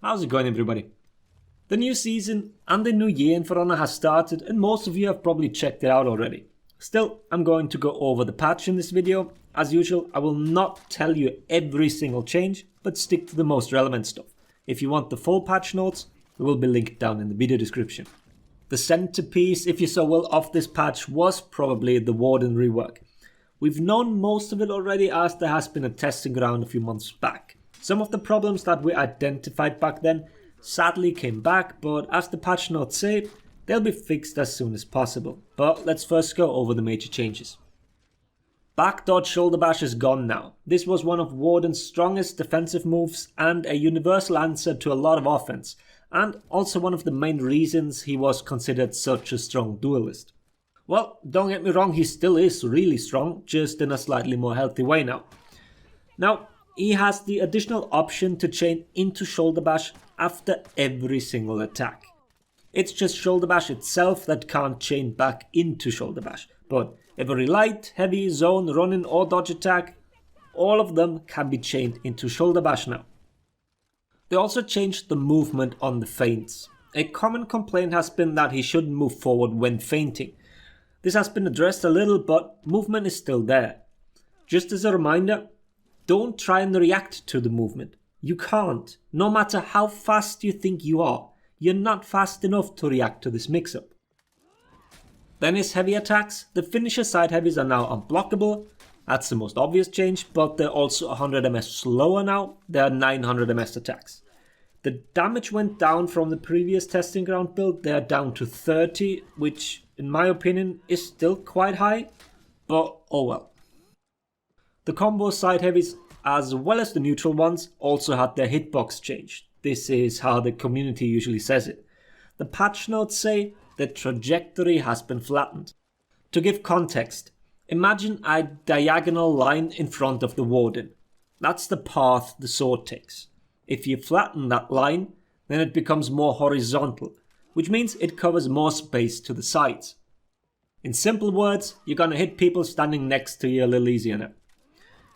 How's it going, everybody? The new season and the new year in For Honor has started, and most of you have probably checked it out already. Still, I'm going to go over the patch in this video. As usual, I will not tell you every single change, but stick to the most relevant stuff. If you want the full patch notes, they will be linked down in the video description. The centerpiece, if you so will, of this patch was probably the Warden rework. We've known most of it already, as there has been a testing ground a few months back. Some of the problems that we identified back then sadly came back, but as the patch notes say, they'll be fixed as soon as possible. But let's first go over the major changes. Back dodge shoulder bash is gone now. This was one of Warden's strongest defensive moves and a universal answer to a lot of offense, and also one of the main reasons he was considered such a strong duelist. Well, don't get me wrong, he still is really strong, just in a slightly more healthy way now. Now, he has the additional option to chain into shoulder bash after every single attack. It's just shoulder bash itself that can't chain back into shoulder bash, but every light, heavy, zone, run-in or dodge attack, all of them can be chained into shoulder bash now. They also changed the movement on the feints. A common complaint has been that he shouldn't move forward when feinting. This has been addressed a little, but movement is still there. Just as a reminder, don't try and react to the movement. You can't. No matter how fast you think you are, you're not fast enough to react to this mix-up. Then his heavy attacks. The finisher side heavies are now unblockable. That's the most obvious change, but they're also 100 ms slower now. They are 900 ms attacks. The damage went down from the previous testing ground build. They are down to 30, which in my opinion is still quite high, but oh well. The combo side heavies, as well as the neutral ones, also had their hitbox changed. This is how the community usually says it. The patch notes say the trajectory has been flattened. To give context, imagine a diagonal line in front of the Warden. That's the path the sword takes. If you flatten that line, then it becomes more horizontal, which means it covers more space to the sides. In simple words, you're gonna hit people standing next to you a little easier now.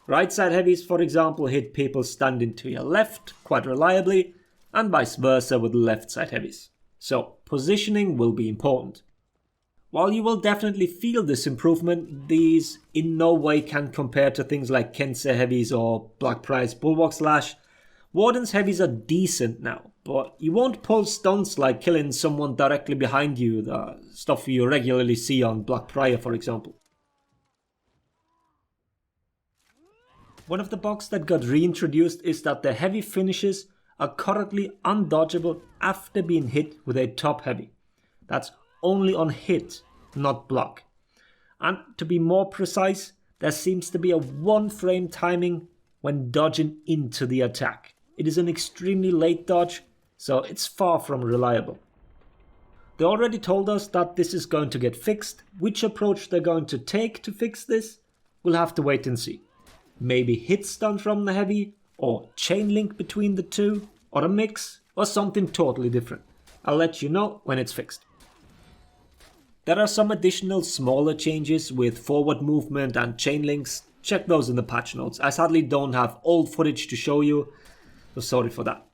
Right side heavies, for example, hit people standing to your left quite reliably, and vice versa with left side heavies. So positioning will be important. While you will definitely feel this improvement, these in no way can compare to things like Kensei heavies or Black Price Bulwark Slash. Warden's heavies are decent now, but you won't pull stunts like killing someone directly behind you, the stuff you regularly see on Black Prior, for example. One of the bugs that got reintroduced is that the heavy finishes are currently undodgeable after being hit with a top heavy. That's only on hit, not block. And to be more precise, there seems to be a 1 frame timing when dodging into the attack. It is an extremely late dodge, so it's far from reliable. They already told us that this is going to get fixed. Which approach they're going to take to fix this, we'll have to wait and see. Maybe hit stun from the heavy, or chain link between the two, or a mix, or something totally different. I'll let you know when it's fixed. There are some additional smaller changes with forward movement and chain links. Check those in the patch notes. I sadly don't have old footage to show you, so sorry for that.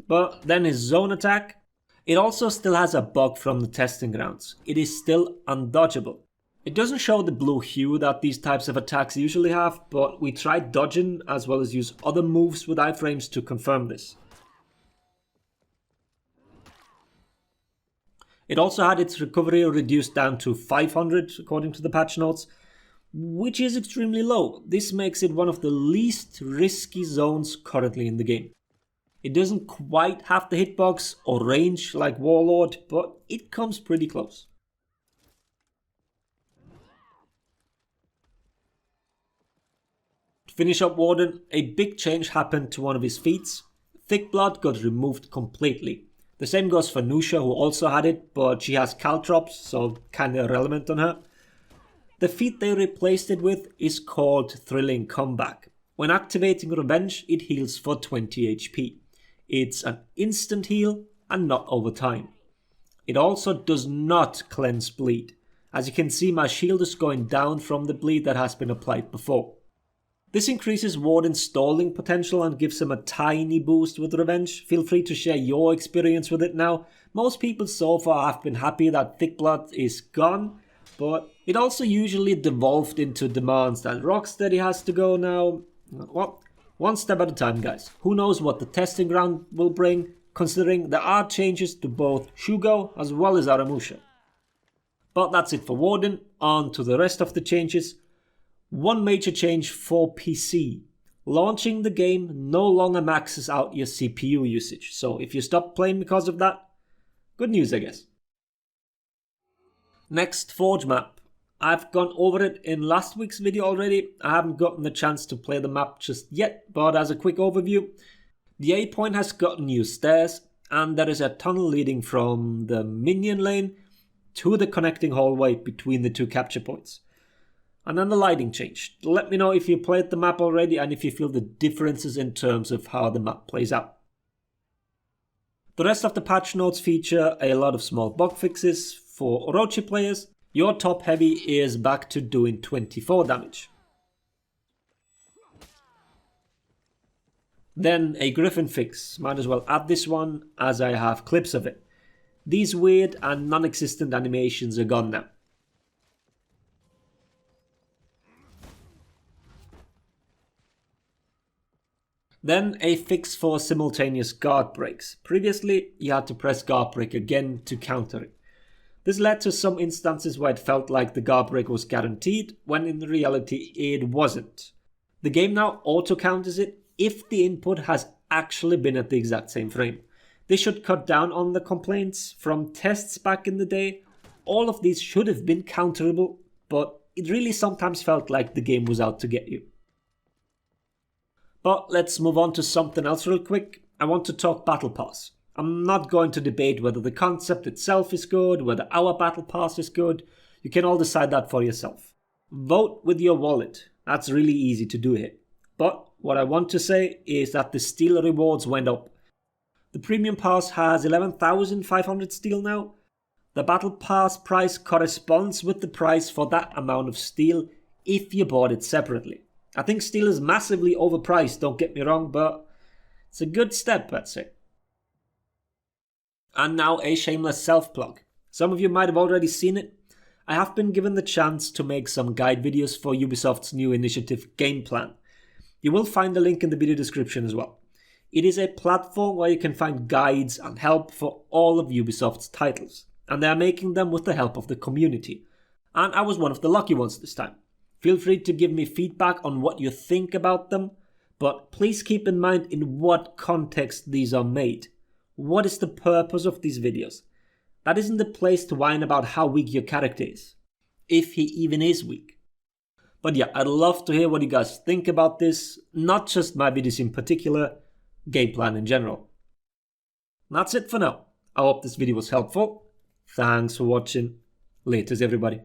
But then his zone attack, it also still has a bug from the testing grounds. It is still undodgeable. It doesn't show the blue hue that these types of attacks usually have, but we tried dodging as well as use other moves with iframes to confirm this. It also had its recovery reduced down to 500 according to the patch notes, which is extremely low. This makes it one of the least risky zones currently in the game. It doesn't quite have the hitbox or range like Warlord, but it comes pretty close. To finish up Warden, a big change happened to one of his feats. Thick Blood got removed completely. The same goes for Nusha, who also had it, but she has caltrops, so kinda irrelevant on her. The feat they replaced it with is called Thrilling Comeback. When activating Revenge, it heals for 20 HP. It's an instant heal and not over time. It also does not cleanse bleed. As you can see, my shield is going down from the bleed that has been applied before. This increases Warden's stalling potential and gives him a tiny boost with revenge. Feel free to share your experience with it now. Most people so far have been happy that Thick Blood is gone, but it also usually devolved into demands that Rocksteady has to go now. Well, one step at a time, guys. Who knows what the testing ground will bring, considering there are changes to both Shugo as well as Aramusha. But that's it for Warden. On to the rest of the changes. One major change for PC. Launching the game no longer maxes out your CPU usage. So if you stop playing because of that, good news, I guess. Next, Forge map. I've gone over it in last week's video already. I haven't gotten the chance to play the map just yet, but as a quick overview, the A point has got new stairs, and there is a tunnel leading from the minion lane to the connecting hallway between the two capture points. And then the lighting changed. Let me know if you played the map already and if you feel the differences in terms of how the map plays out. The rest of the patch notes feature a lot of small bug fixes. For Orochi players, your top heavy is back to doing 24 damage. Then a Griffin fix. Might as well add this one as I have clips of it. These weird and non-existent animations are gone now. Then a fix for simultaneous guard breaks. Previously, you had to press guard break again to counter it. This led to some instances where it felt like the guard break was guaranteed, when in reality it wasn't. The game now auto counters it if the input has actually been at the exact same frame. This should cut down on the complaints from tests back in the day. All of these should have been counterable, but it really sometimes felt like the game was out to get you. But let's move on to something else real quick. I want to talk Battle Pass. I'm not going to debate whether the concept itself is good, whether our Battle Pass is good. You can all decide that for yourself. Vote with your wallet. That's really easy to do here. But what I want to say is that the steel rewards went up. The Premium Pass has 11,500 steel now. The Battle Pass price corresponds with the price for that amount of steel if you bought it separately. I think steel is massively overpriced, don't get me wrong, but it's a good step, I'd say. And now a shameless self-plug. Some of you might have already seen it. I have been given the chance to make some guide videos for Ubisoft's new initiative Game Plan. You will find the link in the video description as well. It is a platform where you can find guides and help for all of Ubisoft's titles, and they are making them with the help of the community. And I was one of the lucky ones this time. Feel free to give me feedback on what you think about them, but please keep in mind in what context these are made. What is the purpose of these videos? That isn't the place to whine about how weak your character is, if he even is weak. But yeah, I'd love to hear what you guys think about this, not just my videos in particular, Game Plan in general. That's it for now. I hope this video was helpful. Thanks for watching. Laters everybody.